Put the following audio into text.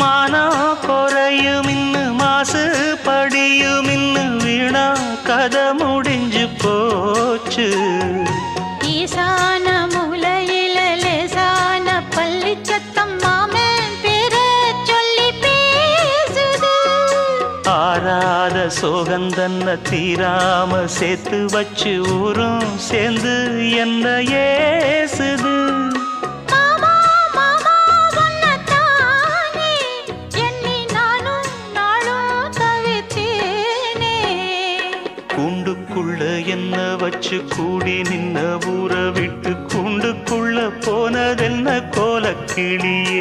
மானம் குறையும் இன்னு மாசு படியும் இன்னு வீணா கதை முடிஞ்சு போச்சு. ஈசான மூலையில லேசான பள்ளி சத்தம் மாமன் பேர சொல்லி பேசுது. ஆறாத சோகந்தன்ன தீராம சேர்த்து வச்சு ஊரும் சேர்ந்து என்ன ஏசுது. கூண்டுக்குள்ள என்ன வச்சு கூடி நின்ன ஊற விட்டு கூண்டுக்குள்ள போனதென்ன கோலக்கிளியே.